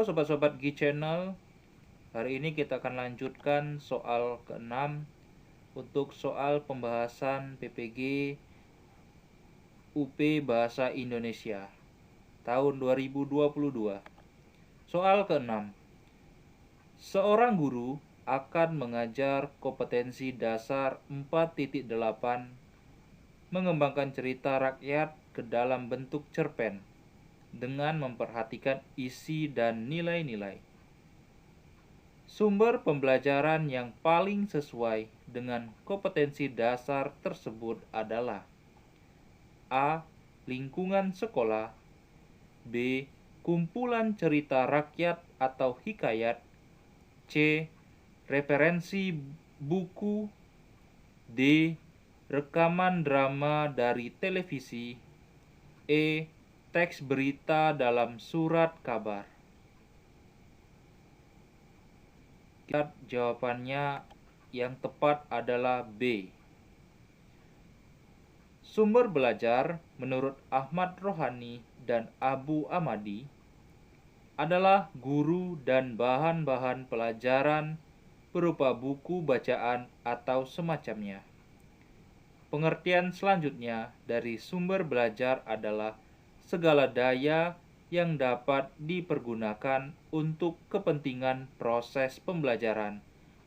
Halo sobat-sobat G Channel. Hari ini kita akan lanjutkan soal ke-6 untuk soal pembahasan PPG UP Bahasa Indonesia tahun 2022. Soal ke-6. Seorang guru akan mengajar kompetensi dasar 4.8 mengembangkan cerita rakyat ke dalam bentuk cerpen dengan memperhatikan isi dan nilai-nilai. Sumber pembelajaran yang paling sesuai dengan kompetensi dasar tersebut adalah A. Lingkungan sekolah, B. Kumpulan cerita rakyat atau hikayat, C. Referensi buku, D. Rekaman drama dari televisi, E. Teks berita dalam surat kabar. Jawabannya yang tepat adalah B. Sumber belajar menurut Ahmad Rohani dan Abu Amadi adalah guru dan bahan-bahan pelajaran berupa buku bacaan atau semacamnya. Pengertian selanjutnya dari sumber belajar adalah segala daya yang dapat dipergunakan untuk kepentingan proses pembelajaran,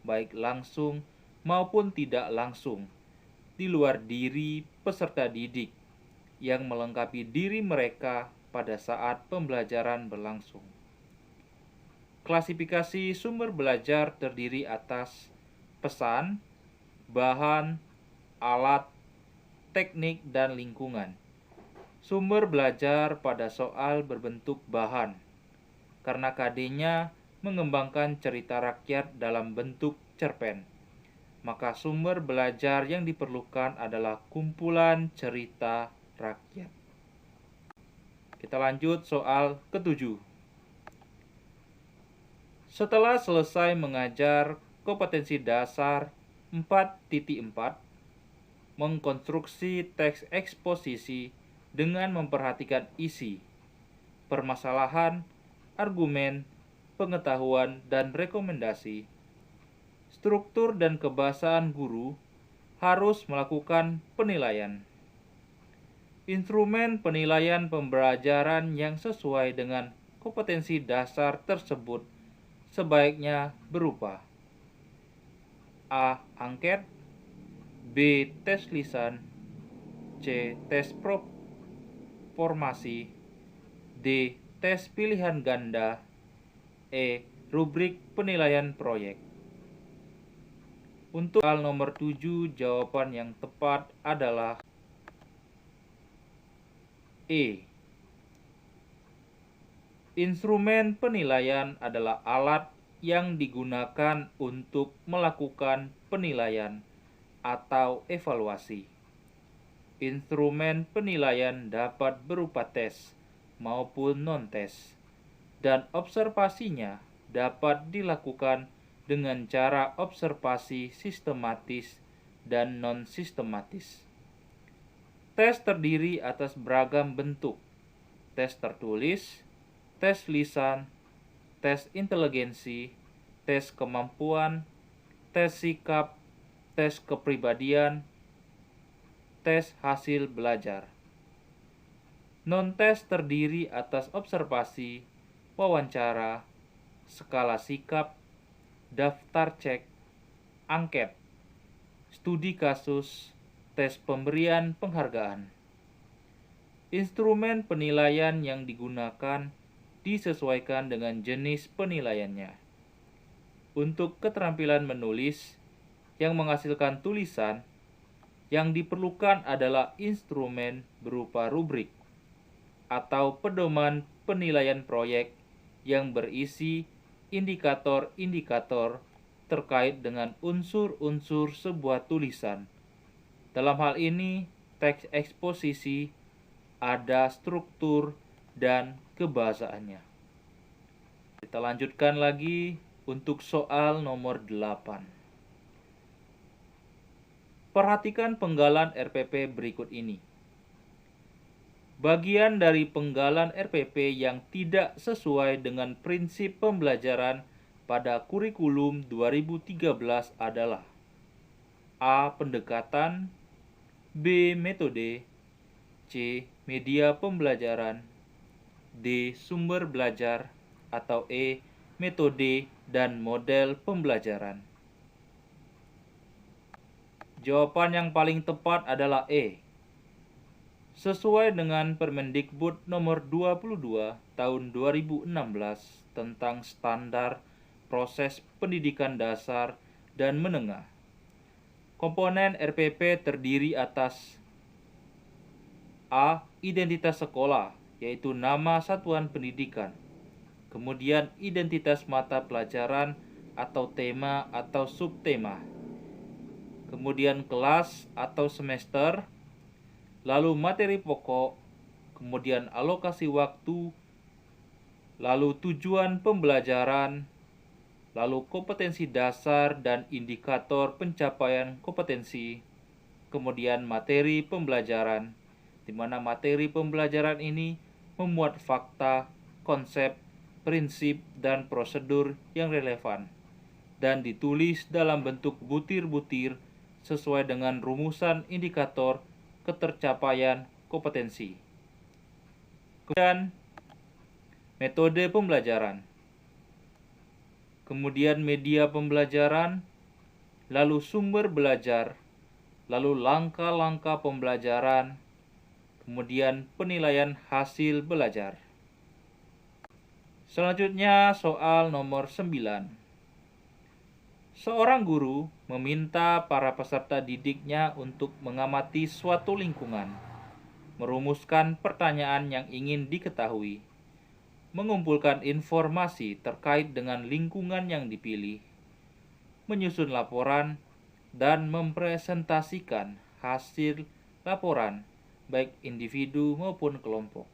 baik langsung maupun tidak langsung, di luar diri peserta didik, yang melengkapi diri mereka pada saat pembelajaran berlangsung. Klasifikasi sumber belajar terdiri atas pesan, bahan, alat, teknik, dan lingkungan. Sumber belajar pada soal berbentuk bahan, karena KD-nya mengembangkan cerita rakyat dalam bentuk cerpen. Maka sumber belajar yang diperlukan adalah kumpulan cerita rakyat. Kita lanjut soal ke-7. Setelah selesai mengajar kompetensi dasar 4.4, mengkonstruksi teks eksposisi dengan memperhatikan isi, permasalahan, argumen, pengetahuan, dan rekomendasi. Struktur dan kebahasaan guru harus melakukan penilaian. Instrumen penilaian pembelajaran yang sesuai dengan kompetensi dasar tersebut sebaiknya berupa A. Angket, B. Tes lisan, C. Tes formasi, D. Tes pilihan ganda, E. Rubrik penilaian proyek. Untuk soal nomor 7, jawaban yang tepat adalah E. Instrumen penilaian adalah alat yang digunakan untuk melakukan penilaian atau evaluasi. Instrumen penilaian dapat berupa tes maupun non-tes, dan observasinya dapat dilakukan dengan cara observasi sistematis dan non-sistematis. Tes terdiri atas beragam bentuk: tes tertulis, tes lisan, tes inteligensi, tes kemampuan, tes sikap, tes kepribadian, tes hasil belajar. Non-tes terdiri atas observasi, wawancara, skala sikap, daftar cek, angket, studi kasus, tes pemberian penghargaan. Instrumen penilaian yang digunakan disesuaikan dengan jenis penilaiannya. Untuk keterampilan menulis yang menghasilkan tulisan, yang diperlukan adalah instrumen berupa rubrik atau pedoman penilaian proyek yang berisi indikator-indikator terkait dengan unsur-unsur sebuah tulisan. Dalam hal ini, teks eksposisi ada struktur dan kebahasaannya. Kita lanjutkan lagi untuk soal nomor 8. Perhatikan penggalan RPP berikut ini. bagian dari penggalan RPP yang tidak sesuai dengan prinsip pembelajaran pada kurikulum 2013 adalah A. Pendekatan, B. Metode, C. Media pembelajaran, D. Sumber belajar, atau E. Metode dan model pembelajaran. Jawaban yang paling tepat adalah E. Sesuai dengan Permendikbud nomor 22 tahun 2016 tentang standar proses pendidikan dasar dan menengah, komponen RPP terdiri atas A. Identitas sekolah, yaitu nama satuan pendidikan. Kemudian identitas mata pelajaran atau tema atau subtema. Kemudian kelas atau semester. Lalu materi pokok, kemudian alokasi waktu, lalu tujuan pembelajaran, lalu kompetensi dasar dan indikator pencapaian kompetensi, kemudian materi pembelajaran, di mana materi pembelajaran ini memuat fakta, konsep, prinsip, dan prosedur yang relevan, dan ditulis dalam bentuk butir-butir sesuai dengan rumusan indikator ketercapaian kompetensi. Kemudian metode pembelajaran, kemudian media pembelajaran, lalu sumber belajar, lalu langkah-langkah pembelajaran, kemudian penilaian hasil belajar. Selanjutnya soal nomor 9. Seorang guru meminta para peserta didiknya untuk mengamati suatu lingkungan, merumuskan pertanyaan yang ingin diketahui, mengumpulkan informasi terkait dengan lingkungan yang dipilih, menyusun laporan, dan mempresentasikan hasil laporan, baik individu maupun kelompok.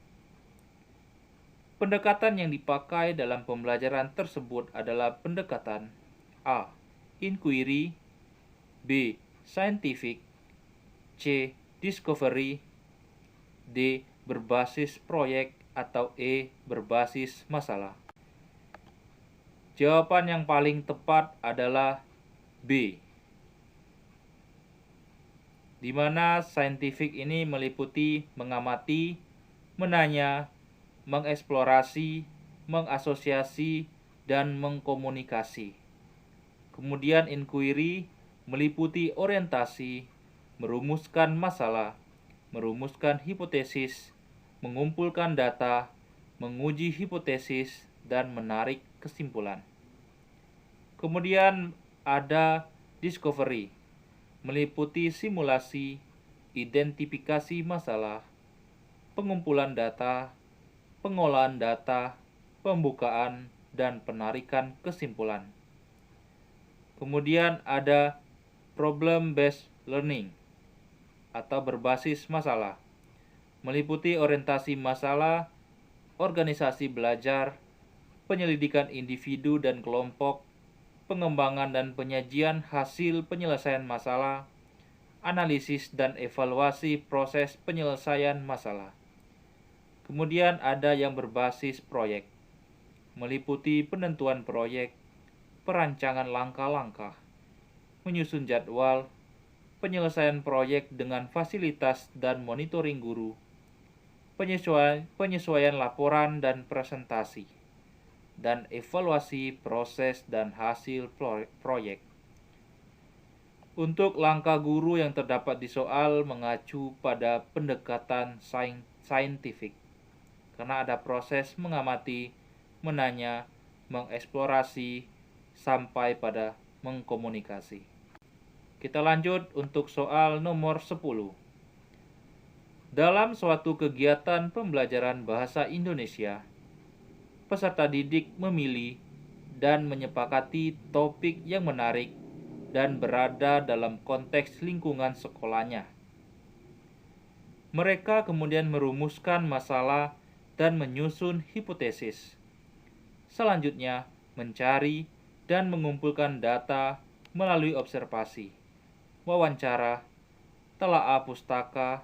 Pendekatan yang dipakai dalam pembelajaran tersebut adalah pendekatan A. Inquiry, B. Scientific, C. Discovery, D. Berbasis proyek, atau E. Berbasis masalah. Jawaban yang paling tepat adalah B, di mana scientific ini meliputi mengamati, menanya, mengeksplorasi, mengasosiasi, dan mengkomunikasi. Kemudian inquiry meliputi orientasi, merumuskan masalah, merumuskan hipotesis, mengumpulkan data, menguji hipotesis, dan menarik kesimpulan. Kemudian ada discovery, meliputi simulasi, identifikasi masalah, pengumpulan data, pengolahan data, pembukaan, dan penarikan kesimpulan. Kemudian ada problem-based learning atau berbasis masalah, meliputi orientasi masalah, organisasi belajar, penyelidikan individu dan kelompok, pengembangan dan penyajian hasil penyelesaian masalah, analisis dan evaluasi proses penyelesaian masalah. Kemudian ada yang berbasis proyek, meliputi penentuan proyek, perancangan langkah-langkah, menyusun jadwal, penyelesaian proyek dengan fasilitas dan monitoring guru, penyesuaian laporan dan presentasi, dan evaluasi proses dan hasil proyek. Untuk langkah guru yang terdapat di soal mengacu pada pendekatan scientific, karena ada proses mengamati, menanya, mengeksplorasi, sampai pada mengkomunikasi. Kita lanjut untuk soal nomor 10. Dalam suatu kegiatan pembelajaran bahasa Indonesia, peserta didik memilih dan menyepakati topik yang menarik dan berada dalam konteks lingkungan sekolahnya. Mereka kemudian merumuskan masalah dan menyusun hipotesis. Selanjutnya, mencari dan mengumpulkan data melalui observasi, wawancara, telaah pustaka,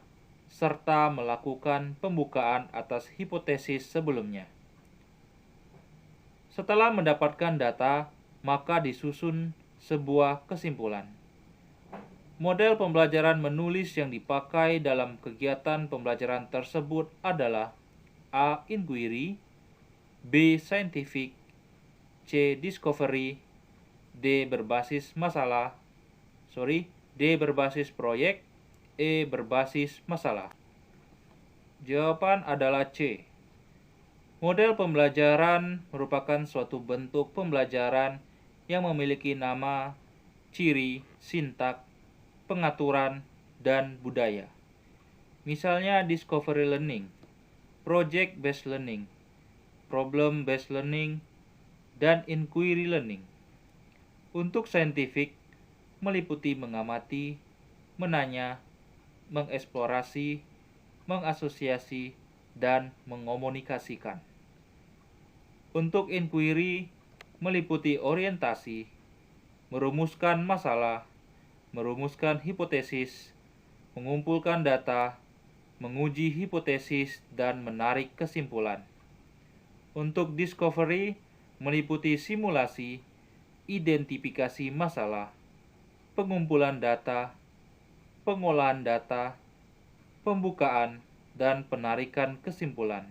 serta melakukan pembukaan atas hipotesis sebelumnya. Setelah mendapatkan data, maka disusun sebuah kesimpulan. Model pembelajaran menulis yang dipakai dalam kegiatan pembelajaran tersebut adalah A. Inquiry, B. Scientific, C. Discovery, D. Berbasis proyek, E. Berbasis masalah. Jawaban adalah C. Model pembelajaran merupakan suatu bentuk pembelajaran yang memiliki nama, ciri, sintak, pengaturan, dan budaya. Misalnya discovery learning, project based learning, problem based learning, dan inquiry learning. Untuk scientific, meliputi mengamati, menanya, mengeksplorasi, mengasosiasi, dan mengomunikasikan. Untuk inquiry, meliputi orientasi, merumuskan masalah, merumuskan hipotesis, mengumpulkan data, menguji hipotesis, dan menarik kesimpulan. Untuk discovery, meliputi simulasi, identifikasi masalah, pengumpulan data, pengolahan data, pembukaan, dan penarikan kesimpulan.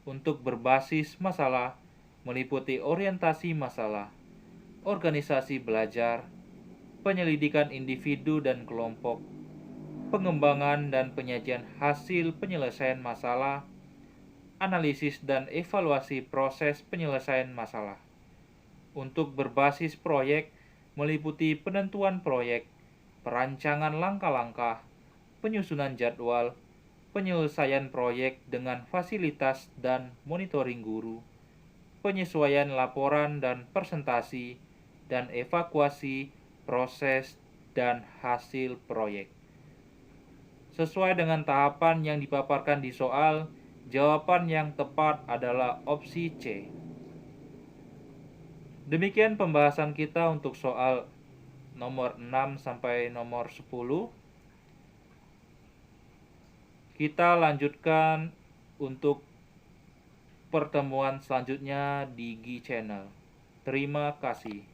Untuk berbasis masalah, meliputi orientasi masalah, organisasi belajar, penyelidikan individu dan kelompok, pengembangan dan penyajian hasil penyelesaian masalah, analisis dan evaluasi proses penyelesaian masalah. Untuk berbasis proyek, meliputi penentuan proyek, perancangan langkah-langkah, penyusunan jadwal, penyelesaian proyek dengan fasilitas dan monitoring guru, penyesuaian laporan dan presentasi, dan evakuasi proses dan hasil proyek. Sesuai dengan tahapan yang dipaparkan di soal, jawaban yang tepat adalah opsi C. Demikian pembahasan kita untuk soal nomor 6 sampai nomor 10. Kita lanjutkan untuk pertemuan selanjutnya di G Channel. Terima kasih.